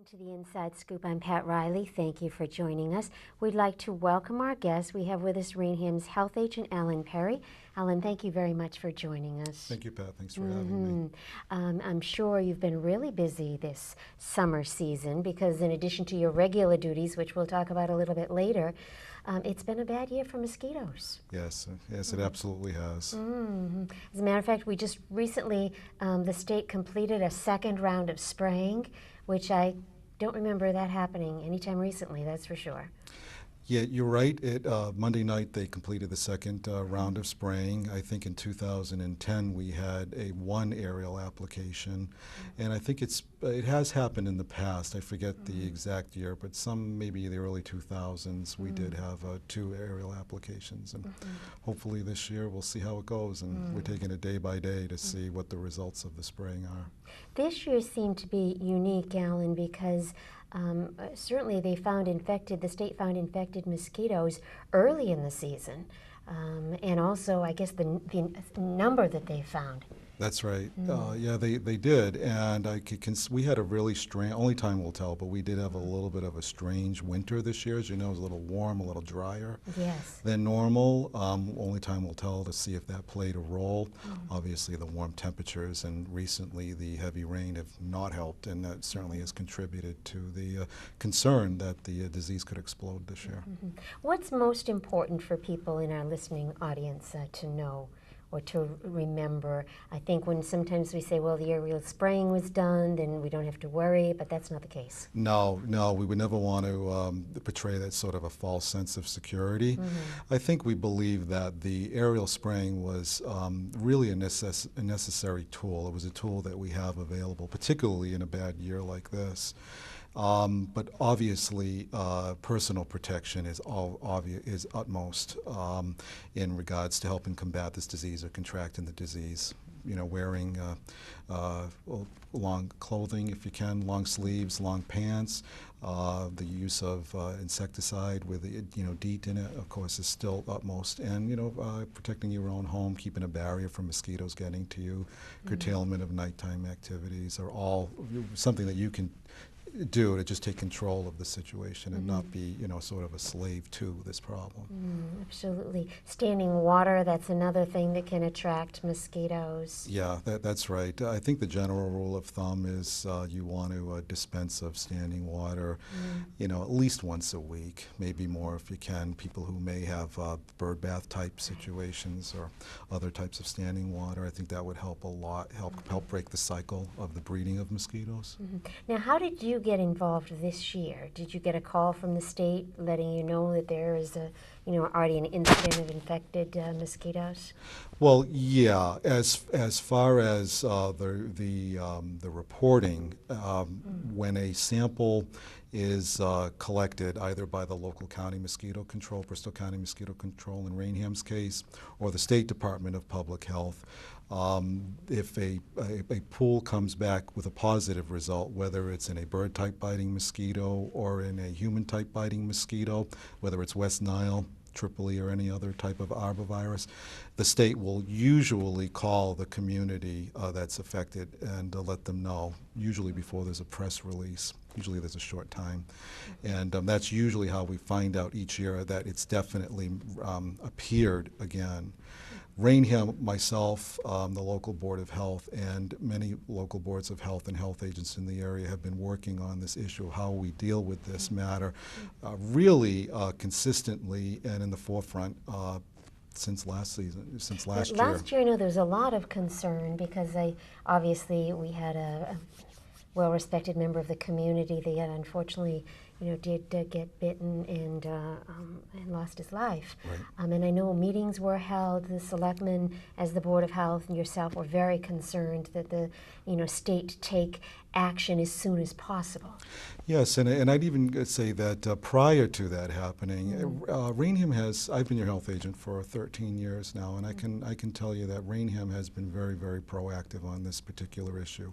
To the Inside Scoop, I'm Pat Riley. Thank you for joining us. We'd like to welcome our guest. We have with us Raynham's health agent, Allan Perry. Allan, thank you very much for joining us. Thank you, Pat. Thanks for having me. I'm sure you've been really busy this summer season because in addition to your regular duties, which we'll talk about a little bit later, it's been a bad year for mosquitoes. Yes, it absolutely has. As a matter of fact, we just recently, the state completed a second round of spraying, which I don't remember that happening anytime recently, that's for sure. Yeah, you're right. Monday night they completed the second round of spraying. I think in 2010 we had one aerial application, and I think it has happened in the past. I forget the exact year, but maybe the early 2000s we did have 2 aerial applications, and hopefully this year we'll see how it goes, and we're taking it day by day to see what the results of the spraying are. This year seemed to be unique, Allan, because certainly the state found infected mosquitoes early in the season, and also I guess the number that they found. That's right. Yeah, they did, and we had a really strange. Only time will tell, but we did have a little bit of a strange winter this year. As you know, it was a little warm, a little drier than normal. Only time will tell to see if that played a role. Obviously, the warm temperatures and recently the heavy rain have not helped, and that certainly has contributed to the concern that the disease could explode this year. What's most important for people in our listening audience to know or to remember? I think when sometimes we say, well, the aerial spraying was done, then we don't have to worry, but that's not the case. No, we would never want to portray that sort of a false sense of security. I think we believe that the aerial spraying was really a necessary tool. It was a tool that we have available, particularly in a bad year like this. But obviously, personal protection is utmost in regards to helping combat this disease or contracting the disease. You know, wearing long clothing if you can, long sleeves, long pants. The use of insecticide with DEET in it, of course, is still utmost. And protecting your own home, keeping a barrier from mosquitoes getting to you, curtailment of nighttime activities are all something that you can do to just take control of the situation and not be, sort of a slave to this problem. Absolutely. Standing water, that's another thing that can attract mosquitoes. Yeah, that's right. I think the general rule of thumb is you want to dispense of standing water, at least once a week, maybe more if you can. People who may have bird bath type situations or other types of standing water, I think that would help a lot, help break the cycle of the breeding of mosquitoes. Now, how did you get involved this year? Did you get a call from the state letting you know that there is already an incident of infected mosquitoes? Well, yeah. As far as the reporting, when a sample is collected either by the local county mosquito control, Bristol County Mosquito Control in Raynham's case, or the State Department of Public Health, if a pool comes back with a positive result, whether it's in a bird type biting mosquito or in a human type biting mosquito, whether it's West Nile, Tripoli, or any other type of arbovirus, the state will usually call the community that's affected and let them know, usually before there's a press release. Usually there's a short time. And that's usually how we find out each year that it's definitely appeared again. Raynham, myself, the local Board of Health, and many local boards of health and health agents in the area have been working on this issue of how we deal with this matter really consistently and in the forefront since last year. Last year, I know there was a lot of concern because obviously we had a well-respected member of the community that unfortunately did get bitten and lost his life. Right. And I know meetings were held. The selectmen, as the Board of Health and yourself, were very concerned that the state take action as soon as possible. Yes, and I'd even say that prior to that happening, Raynham I've been your health agent for 13 years now, and I can tell you that Raynham has been very, very proactive on this particular issue.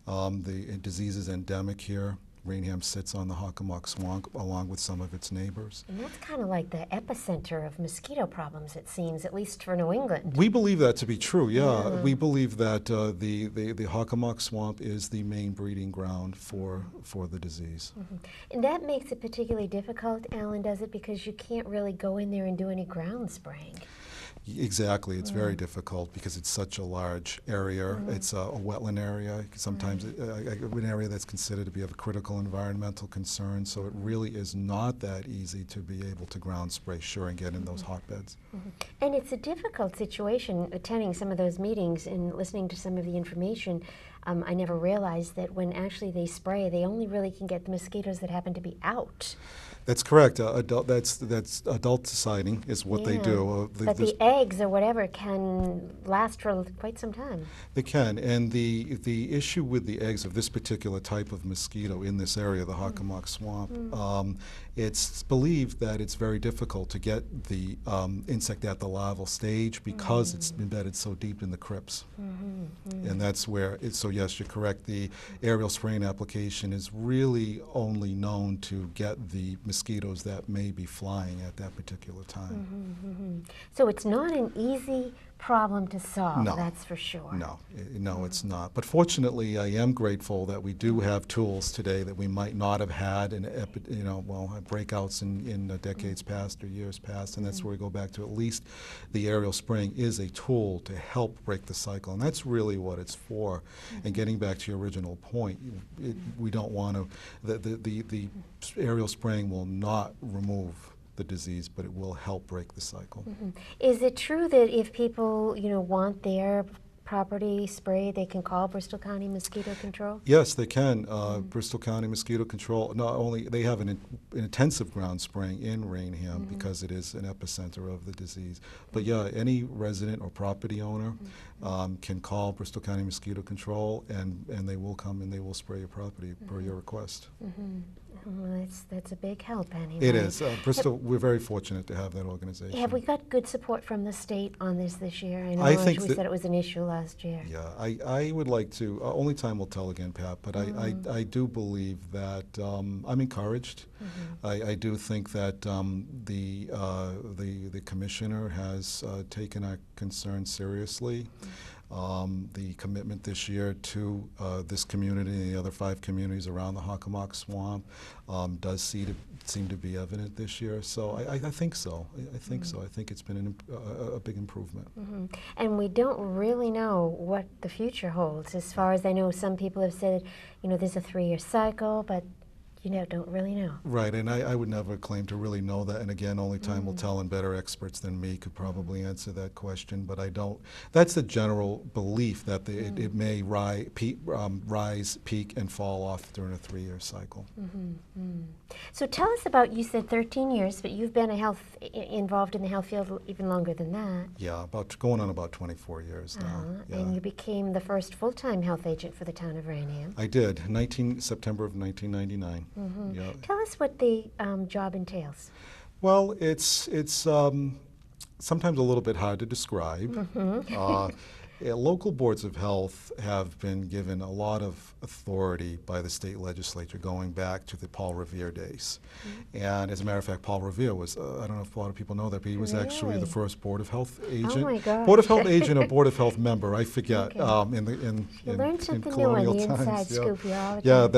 The disease is endemic here. Raynham sits on the Hockomock Swamp along with some of its neighbors. And that's kind of like the epicenter of mosquito problems, it seems, at least for New England. We believe that to be true, yeah. We believe that the Hockomock Swamp is the main breeding ground for the disease. And that makes it particularly difficult, Allan, does it? Because you can't really go in there and do any ground spraying. Exactly, it's very difficult because it's such a large area. It's a wetland area, sometimes an area that's considered to be of a critical environmental concern, so it really is not that easy to be able to ground spray, sure, and get in those hotbeds. And it's a difficult situation attending some of those meetings and listening to some of the information. I never realized that when actually they spray, they only really can get the mosquitoes that happen to be out. That's correct. That's adulticiding is what they do. But the eggs or whatever can last for quite some time. They can, and the issue with the eggs of this particular type of mosquito in this area, the Hockomock Swamp, it's believed that it's very difficult to get the insect at the larval stage because it's embedded so deep in the crypts. And that's where, so yes, you're correct, the aerial spraying application is really only known to get the mosquitoes that may be flying at that particular time. So it's not an easy problem to solve, No. that's for sure. No, it's not. But fortunately, I am grateful that we do have tools today that we might not have had in, breakouts in decades past or years past, and that's where we go back to at least the aerial spraying is a tool to help break the cycle, and that's really what it's for. And getting back to your original point, we don't want to, the aerial spraying will not remove the disease, but it will help break the cycle. Is it true that if people, want their property sprayed, they can call Bristol County Mosquito Control? Yes, they can. Bristol County Mosquito Control, not only, they have an intensive ground spraying in Raynham because it is an epicenter of the disease. But yeah, any resident or property owner can call Bristol County Mosquito Control and they will come and they will spray your property per your request. Well, that's a big help anyway. It is. Bristol, we're very fortunate to have that organization. Have we got good support from the state on this year? I know I think we said it was an issue last year. Yeah, I would like to, only time will tell again, Pat, but I do believe that I'm encouraged. I do think that the commissioner has taken our concerns seriously. The commitment this year to this community and the other 5 communities around the Hockomock Swamp does seem to be evident this year. So I think so. I think so. I think it's been a big improvement. And we don't really know what the future holds. As far as I know, some people have said, there's a 3-year cycle, but don't really know. Right, and I would never claim to really know that, and again, only time will tell, and better experts than me could probably answer that question, but I don't. That's the general belief that it may rise, peak, and fall off during a 3-year cycle. So tell us about, you said 13 years, but you've been involved in the health field even longer than that. Yeah, going on about 24 years now. Yeah. And you became the first full-time health agent for the town of Raynham. I did, September of 1999. Yeah. Tell us what the job entails. Well, it's sometimes a little bit hard to describe. Local boards of health have been given a lot of authority by the state legislature going back to the Paul Revere days. And as a matter of fact, Paul Revere was, I don't know if a lot of people know that, but he was actually the first Board of Health agent. Oh my gosh. Board of Health agent or Board of Health member, I forget, Okay. in learn something colonial new on the times. inside scoop here all the Yeah, time.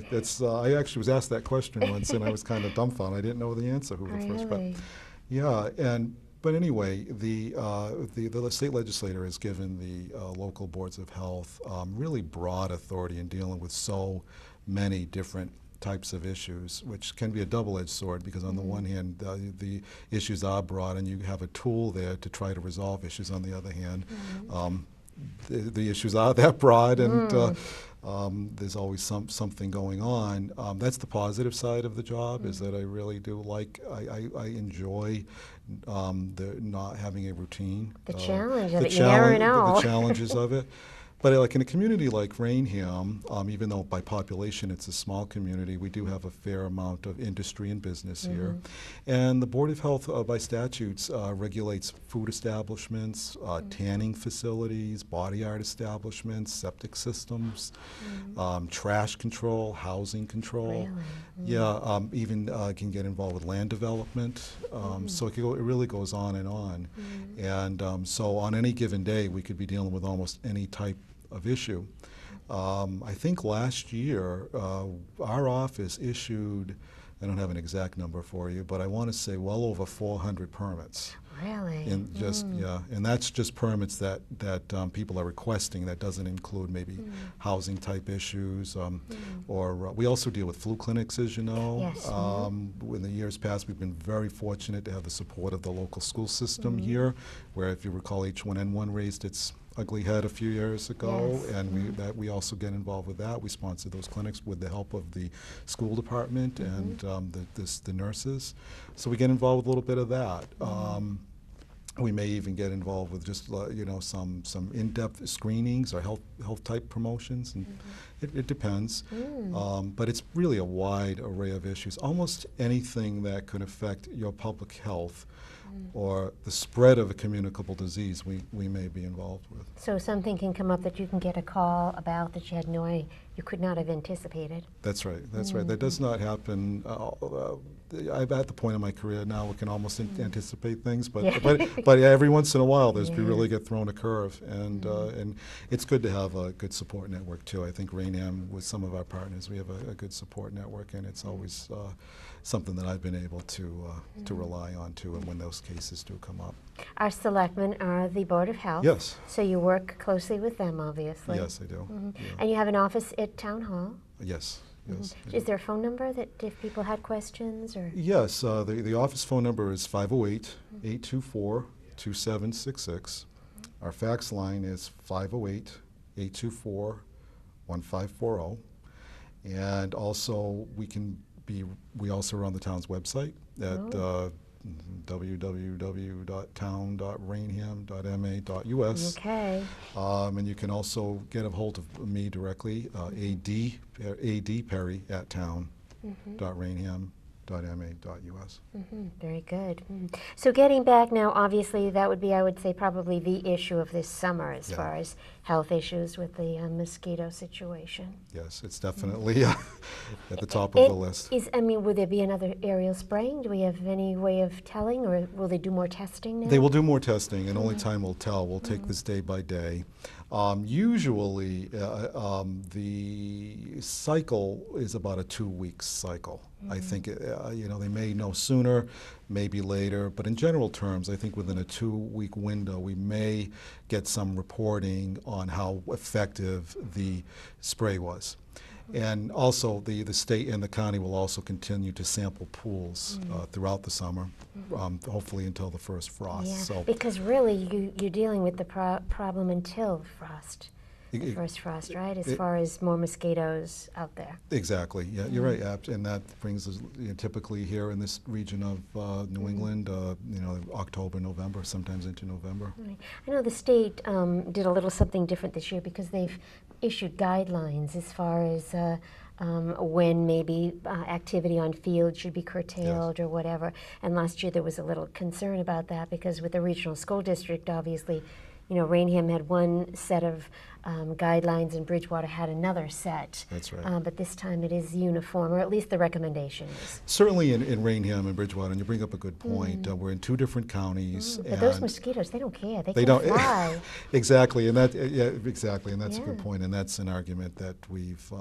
that's I actually was asked that question once and I was kind of dumbfounded. I didn't know the answer who the first, but yeah, but anyway, the state legislature has given the local boards of health really broad authority in dealing with so many different types of issues, which can be a double-edged sword because on the one hand, the issues are broad and you have a tool there to try to resolve issues. On the other hand, the issues are that broad and there's always something going on. That's the positive side of the job, is that I really do like, I enjoy the not having a routine. The challenge of it, you never know. The challenges of it. But like in a community like Raynham, even though by population it's a small community, we do have a fair amount of industry and business here. And the Board of Health by statutes regulates food establishments, tanning facilities, body art establishments, septic systems, trash control, housing control. Really? Yeah, even can get involved with land development. So it really goes on and on. And so on any given day, we could be dealing with almost any type of issue. I think last year, our office issued, I don't have an exact number for you, but I want to say well over 400 permits. Really? And just yeah, and that's just permits that people are requesting. That doesn't include maybe housing type issues, or we also deal with flu clinics, as you know. Yes. In the years past, we've been very fortunate to have the support of the local school system here, where if you recall, H1N1 raised its ugly head a few years ago, Yes. and we also get involved with that. We sponsor those clinics with the help of the school department and the nurses. So we get involved with a little bit of that. We may even get involved with just some in-depth screenings or health type promotions, and it depends. But it's really a wide array of issues. Almost anything that could affect your public health or the spread of a communicable disease, we may be involved with. So something can come up that you can get a call about that you had you could not have anticipated. That's right. That's right. That does not happen. I'm at the point in my career now we can almost anticipate things, but every once in a while we really get thrown a curve, and it's good to have a good support network too. I think Raynham, with some of our partners, we have a good support network, and it's always something that I've been able to rely on too, and when those cases do come up. Our selectmen are the Board of Health. Yes. So you work closely with them, obviously. Yes, I do. Yeah. And you have an office at Town Hall. Yes. Yes. Is there a phone number that if people had questions or? Yes, the office phone number is 508-824-2766. Our fax line is 508-824-1540. And also we also are on the town's website at www.town.raynham.ma.us. Okay. And you can also get a hold of me directly, AD Perry at town.raynham.ma.us. Very good. So getting back now, obviously that would be, I would say, probably the issue of this summer as far as health issues with the mosquito situation. Yes, it's definitely at the top of the list. Will there be another aerial spraying? Do we have any way of telling, or will they do more testing now? They will do more testing, and only time will tell. We'll take this day by day. Usually, the cycle is about a 2-week cycle. I think they may know sooner, maybe later, but in general terms, I think within a 2-week window, we may get some reporting on how effective the spray was. And also, the state and the county will also continue to sample pools throughout the summer, hopefully until the first frost. Yeah, So, because really you're dealing with the problem until frost, the first frost, right? As far as more mosquitoes out there. Exactly. Yeah, you're right, and that brings us typically here in this region of New England, October, November, sometimes into November. Right. I know the state did a little something different this year because they've issued guidelines as far as when maybe activity on field should be curtailed or whatever. And last year there was a little concern about that because with the regional school district, obviously, Raynham had one set of guidelines and Bridgewater had another set. That's right. But this time it is uniform, or at least the recommendation is. Certainly in Raynham and Bridgewater, and you bring up a good point, we're in 2 different counties. But those mosquitoes, they don't care. They don't fly. Exactly, and that's a good point, and that's an argument that we've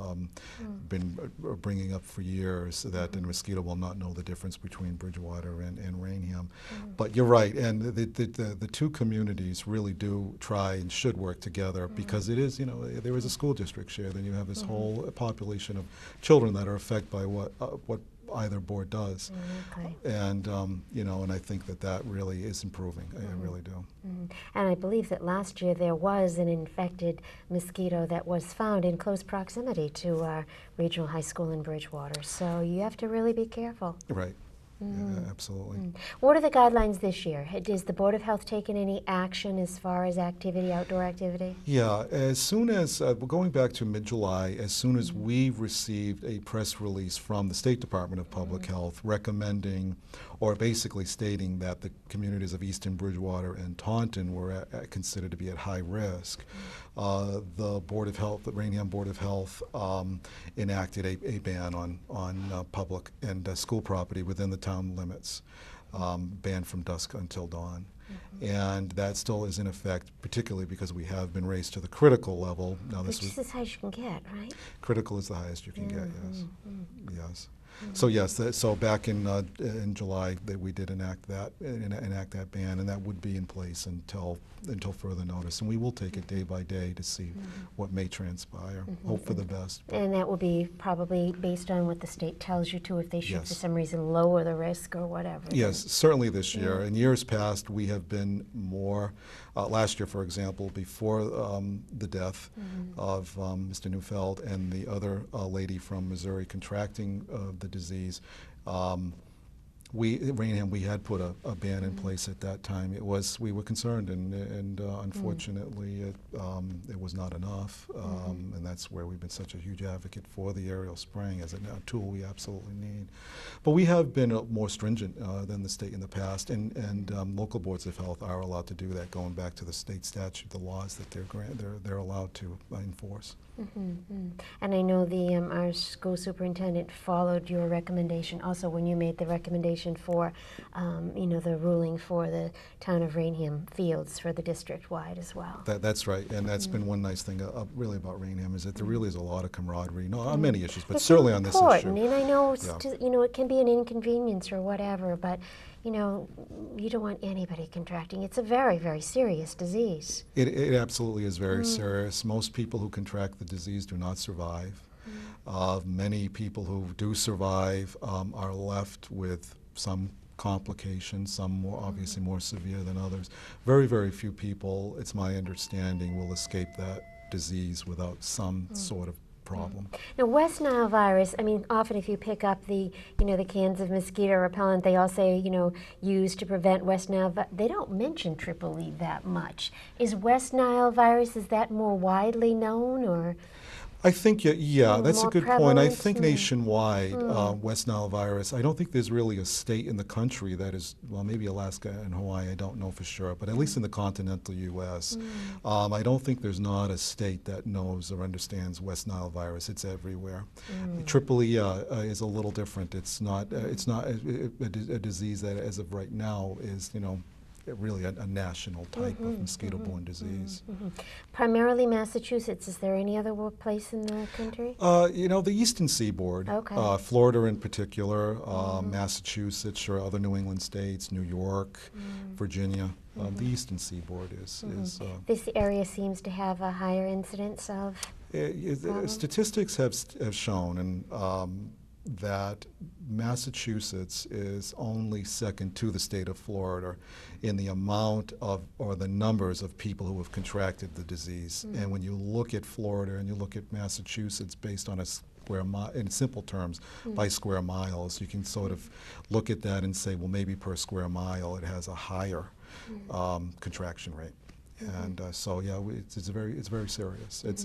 been bringing up for years, that the mosquito will not know the difference between Bridgewater and Raynham. But you're right, and the 2 communities really do try and should work together because it is, there is a school district share, then you have this whole population of children that are affected by what either board does. Okay. And, and I think that really is improving. I really do. And I believe that last year there was an infected mosquito that was found in close proximity to our regional high school in Bridgewater. So you have to really be careful. Right. Yeah, absolutely. What are the guidelines this year? Has the Board of Health taken any action as far as activity, outdoor activity? Yeah, as soon as, going back to mid-July, as soon as we received a press release from the State Department of Public Health recommending, or basically stating that the communities of Easton, Bridgewater, and Taunton were considered to be at high risk, the Board of Health, the Raynham Board of Health, enacted a ban on public and school property within the town limits, banned from dusk until dawn. And that still is in effect, particularly because we have been raised to the critical level. Now, Which is as high as you can get, right? critical is the highest you can get. Yes, yes. So yes, so back in July that we did enact that ban, and that would be in place until further notice. And we will take it day by day to see what may transpire. Hope for the best. And that will be probably based on what the state tells you to, if they should Yes. for some reason lower the risk or whatever. Yes, certainly this year. In years past, we have been more, last year, for example, before the death of Mr. Neufeld and the other lady from Missouri contracting the disease, Raynham, we had put a ban in place at that time. We were concerned, and unfortunately, it was not enough, and that's where we've been such a huge advocate for the aerial spraying as a tool we absolutely need. But we have been more stringent than the state in the past, and local boards of health are allowed to do that, going back to the state statute, the laws that they're allowed to enforce. And I know our school superintendent followed your recommendation also when you made the recommendation for, the ruling for the town of Raynham fields for the district-wide as well. That's right, and that's been one nice thing really about Raynham, is that there really is a lot of camaraderie, on many issues, but It's certainly on this important, issue. and I know, Yeah. it can be an inconvenience or whatever, but, you don't want anybody contracting. It's a very, very serious disease. It absolutely is very serious. Most people who contract the disease do not survive. Many people who do survive are left with some complications, some more obviously more severe than others. Very, very few people, it's my understanding, will escape that disease without some sort of problem. Now, West Nile virus, often if you pick up the cans of mosquito repellent, they all say, used to prevent West Nile, they don't mention Triple E that much. Is West Nile virus, is that more widely known, or? I think, yeah, that's a more good point. I prevalent? think nationwide, West Nile virus, I don't think there's really a state in the country that is, well, maybe Alaska and Hawaii, I don't know for sure, but at least in the continental U.S., I don't think there's not a state that knows or understands West Nile virus. It's everywhere. Triple E is a little different. It's not a disease that, as of right now, is, really a national type of mosquito-borne disease. Primarily Massachusetts. Is there any other place in the country? The Eastern Seaboard, Okay. Florida in particular, Massachusetts, or other New England states, New York, Virginia. The Eastern Seaboard is This area seems to have a higher incidence of? Statistics have shown that Massachusetts is only second to the state of Florida in the amount of, or the numbers of people who have contracted the disease. And when you look at Florida and you look at Massachusetts based on a square mile, in simple terms, by square miles, you can sort of look at that and say, well, maybe per square mile it has a higher contraction rate. And so yeah, it's very serious. It's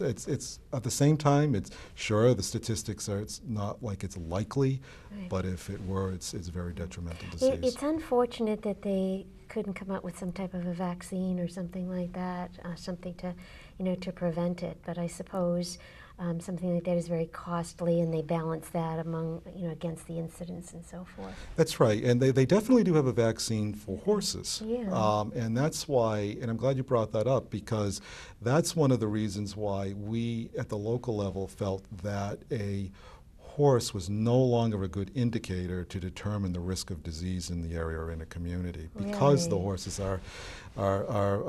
at the same time, it's sure the statistics are, it's not like it's likely, but if it were, it's a very detrimental disease. It's unfortunate that they couldn't come up with some type of a vaccine or something like that, something to, to prevent it. But I suppose something like that is very costly, and they balance that among, against the incidence and so forth. That's right, and they definitely do have a vaccine for horses. Yeah. And that's why, and I'm glad you brought that up, because that's one of the reasons why we at the local level felt that a horse was no longer a good indicator to determine the risk of disease in the area or in a community, because the horses are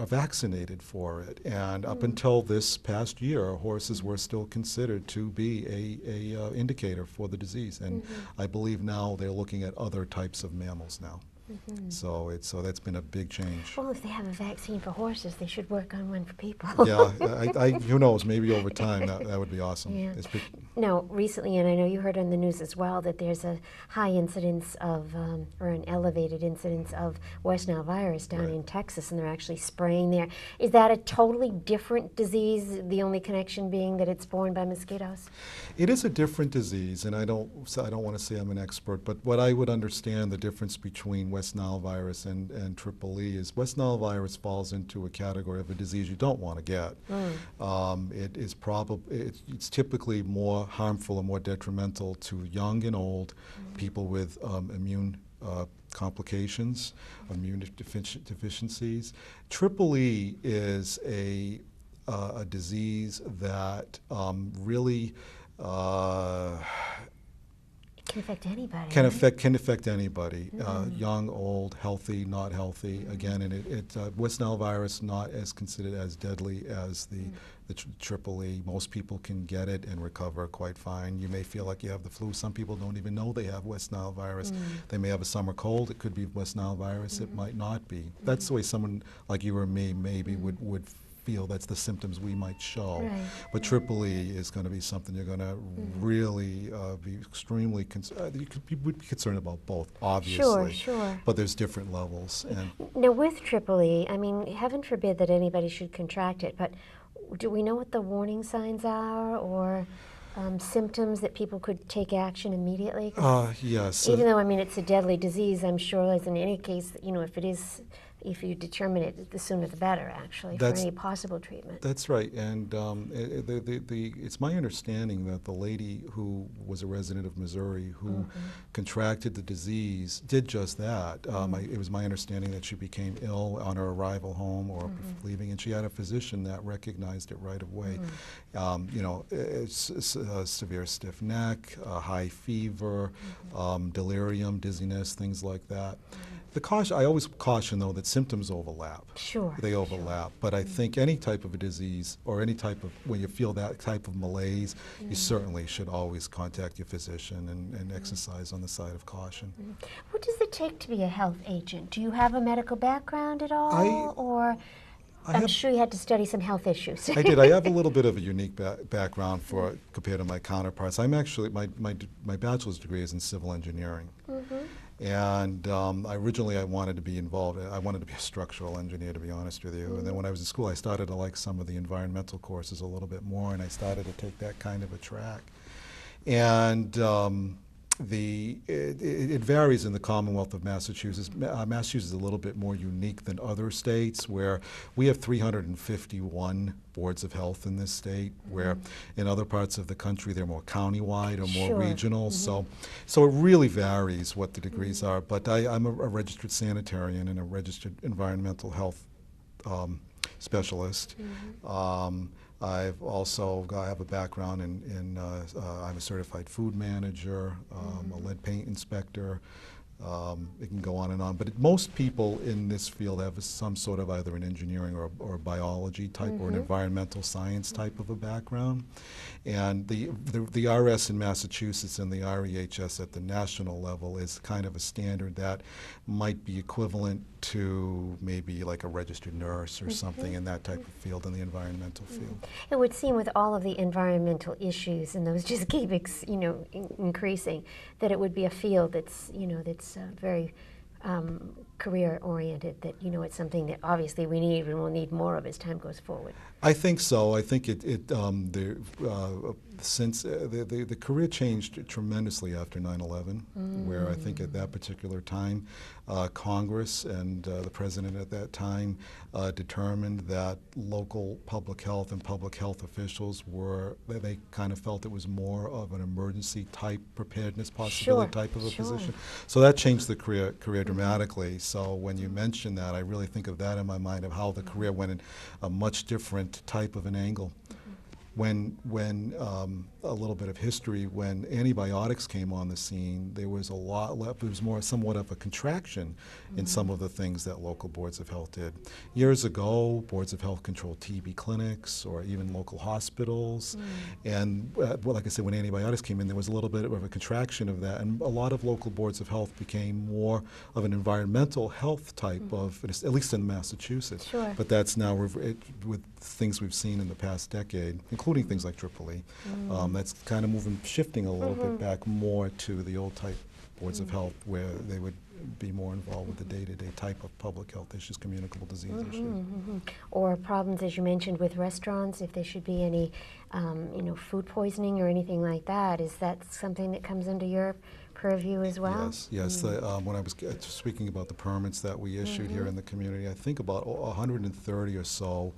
vaccinated for it. And up until this past year, horses were still considered to be a indicator for the disease. And I believe now they're looking at other types of mammals now. So that's been a big change. Well, if they have a vaccine for horses, they should work on one for people. Yeah, who knows, maybe over time that would be awesome. Yeah. Now, recently, and I know you heard on the news as well, that there's a high incidence of, or an elevated incidence of West Nile virus down in Texas, and they're actually spraying there. Is that a totally different disease, the only connection being that it's borne by mosquitoes? It is a different disease, and I don't want to say I'm an expert, but what I would understand the difference between West Nile virus and Triple E is West Nile virus falls into a category of a disease you don't want to get. It's typically more harmful and more detrimental to young and old people with immune complications, immune deficiencies. Triple E is a disease that really Can affect anybody. Can affect anybody, young, old, healthy, not healthy. Again, and West Nile virus not as considered as deadly as the Triple E. Most people can get it and recover quite fine. You may feel like you have the flu. Some people don't even know they have West Nile virus. They may have a summer cold. It could be West Nile virus. It might not be. That's the way someone like you or me maybe would feel. That's the symptoms we might show. Right. But Triple E is going to be something you're going to really be extremely concerned. You would be concerned about both, obviously. Sure. But there's different levels. And now, with Triple E, I mean, heaven forbid that anybody should contract it, but do we know what the warning signs are, or symptoms that people could take action immediately? Yes. Even though, I mean, it's a deadly disease, I'm sure, as in any case, you know, if you determine it, the sooner the better, actually, for any possible treatment. That's right, and it's my understanding that the lady who was a resident of Missouri who contracted the disease did just that. It was my understanding that she became ill on her arrival home or leaving, and she had a physician that recognized it right away. You know, it's severe stiff neck, high fever, delirium, dizziness, things like that. I always caution, though, that symptoms overlap. Sure. They overlap. But I think any type of a disease or any type of, when you feel that type of malaise, you certainly should always contact your physician and exercise on the side of caution. What does it take to be a health agent? Do you have a medical background at all? Or I'm sure you had to study some health issues. I did. I have a little bit of a unique background compared to my counterparts. I'm actually, my bachelor's degree is in civil engineering. And originally I wanted to be involved. I wanted to be a structural engineer, to be honest with you. And then when I was in school, I started to like some of the environmental courses a little bit more, and I started to take that kind of a track. And it varies in the Commonwealth of Massachusetts. Massachusetts is a little bit more unique than other states, where we have 351 boards of health in this state, where in other parts of the country they're more countywide or more regional. So it really varies what the degrees are. But I'm a registered sanitarian and a registered environmental health specialist. I've also I have a background in I'm a certified food manager, a lead paint inspector. It can go on and on, but most people in this field have some sort of either an engineering or biology type or an environmental science type of a background. And the RS in Massachusetts and the REHS at the national level is kind of a standard that might be equivalent to maybe like a registered nurse or something in that type of field, in the environmental field. It would seem, with all of the environmental issues, and those just keep increasing, that it would be a field that's very career-oriented, that it's something that obviously we need and we'll need more of as time goes forward. I think so. I think since the career changed tremendously after 9/11, where I think at that particular time, Congress and the president at that time determined that local public health and public health officials they kind of felt it was more of an emergency type preparedness possibility type of a position. So that changed the career dramatically. So when you mention that, I really think of that in my mind, of how the career went in a much different type of an angle. when a little bit of history, when antibiotics came on the scene, there was a lot left. There was more somewhat of a contraction in some of the things that local boards of health did. Years ago, boards of health controlled TB clinics or even local hospitals, and well, like I said, when antibiotics came in, there was a little bit of a contraction of that, and a lot of local boards of health became more of an environmental health type of, at least in Massachusetts. Sure. But that's now with things we've seen in the past decade, including things like EEE. That's kind of shifting a little bit back more to the old type boards of health, where they would be more involved with the day-to-day type of public health issues, communicable disease issues. Or problems, as you mentioned, with restaurants, if there should be any, food poisoning or anything like that. Is that something that comes under your purview as well? Yes. When I was speaking about the permits that we issued here in the community, I think about 130 or so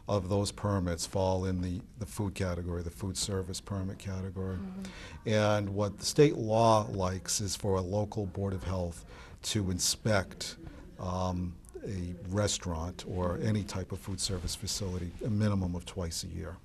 of those permits fall in the food category, the food service permit category. And what the state law likes is for a local board of health to inspect a restaurant or any type of food service facility a minimum of twice a year.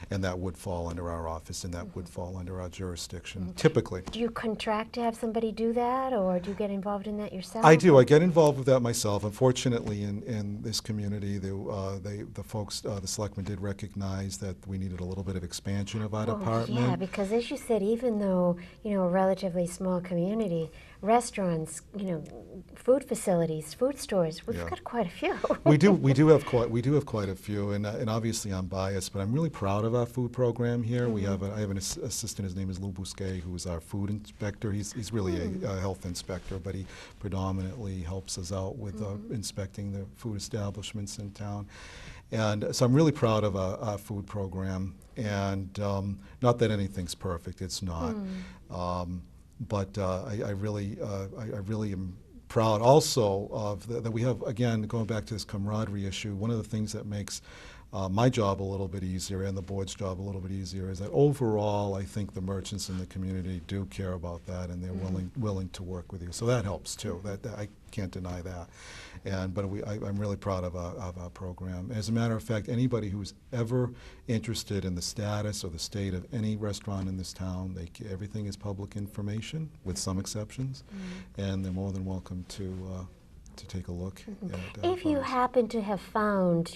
And that would fall under our office, and that would fall under our jurisdiction, typically. Do you contract to have somebody do that, or do you get involved in that yourself? I do. I get involved with that myself. Unfortunately, in this community, the folks, the selectmen did recognize that we needed a little bit of expansion of our department. Yeah, because as you said, even though, a relatively small community, restaurants, food facilities, food stores, we've got quite a few. We do have quite a few, and obviously I'm biased, but I'm really proud of our food program here. I have an assistant. His name is Lou Bousquet, who is our food inspector. He's really a health inspector, but he predominantly helps us out with inspecting the food establishments in town. And so I'm really proud of our food program, and not that anything's perfect, it's not. But I really am proud also of that we have, again, going back to this camaraderie issue. One of the things that makes my job a little bit easier and the board's job a little bit easier is that overall I think the merchants in the community do care about that, and they're willing to work with you. So that helps too. That I can't deny that. But I'm really proud of our program. As a matter of fact, anybody who's ever interested in the status or the state of any restaurant in this town, everything is public information, with some exceptions, and they're more than welcome to take a look at if you happen to have found,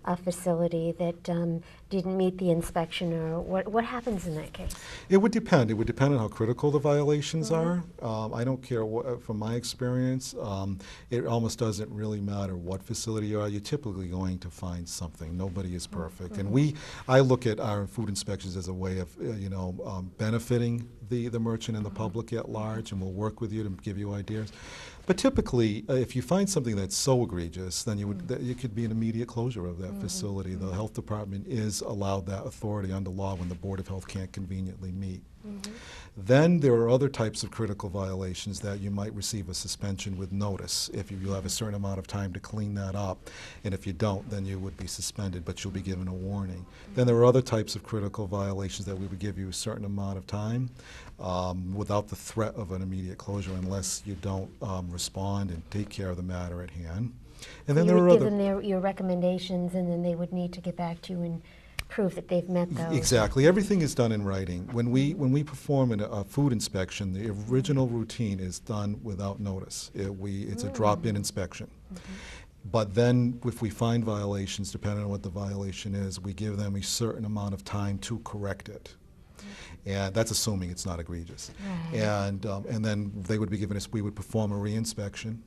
a facility that didn't meet the inspection, or what happens in that case? It would depend. It would depend on how critical the violations are. I don't care from my experience, it almost doesn't really matter what facility you are. You're typically going to find something. Nobody is perfect. And I look at our food inspections as a way of, benefiting the merchant and the public at large, and we'll work with you to give you ideas. But typically, if you find something that's so egregious, then it could be an immediate closure of that facility. The health department is allowed that authority under law when the Board of Health can't conveniently meet. Then there are other types of critical violations that you might receive a suspension with notice if you have a certain amount of time to clean that up, and if you don't, then you would be suspended, but you'll be given a warning. Then there are other types of critical violations that we would give you a certain amount of time without the threat of an immediate closure unless you don't respond and take care of the matter at hand. And then you there would are give them your recommendations, and then they would need to get back to you and prove that they've met those. Exactly. Everything is done in writing. When we perform a food inspection, the original routine is done without notice. It's a drop-in inspection. But then if we find violations, depending on what the violation is, we give them a certain amount of time to correct it. And that's assuming it's not egregious. Right. And then they would be given we would perform a re-inspection.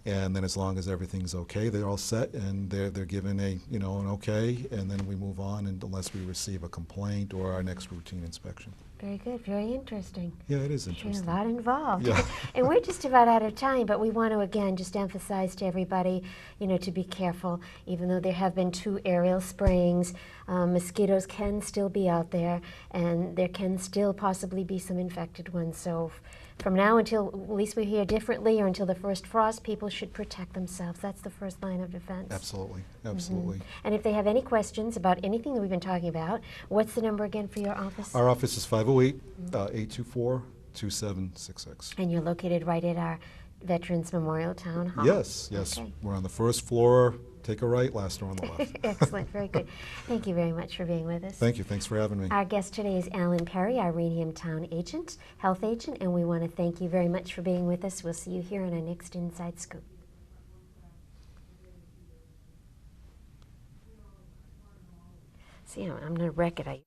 And then as long as everything's okay, they're all set, and they're given an okay, and then we move on unless we receive a complaint or our next routine inspection. Very good, very interesting. Yeah, it is interesting. There's a lot involved. Yeah. And we're just about out of time, but we want to again just emphasize to everybody, to be careful. Even though there have been 2 aerial sprayings, mosquitoes can still be out there, and there can still possibly be some infected ones. So from now until at least we hear differently, or until the first frost, people should protect themselves. That's the first line of defense. Absolutely, absolutely. And if they have any questions about anything that we've been talking about, what's the number again for your office? Our office is 508-824-2766. And you're located right at our Veterans Memorial Town Hall. Yes, yes. Okay. We're on the first floor. Take a right, last door on the left. Excellent, very good. Thank you very much for being with us. Thank you. Thanks for having me. Our guest today is Allan Perry, our Raynham Town agent, health agent, and we want to thank you very much for being with us. We'll see you here on our next Inside Scoop. See, I'm going to wreck it.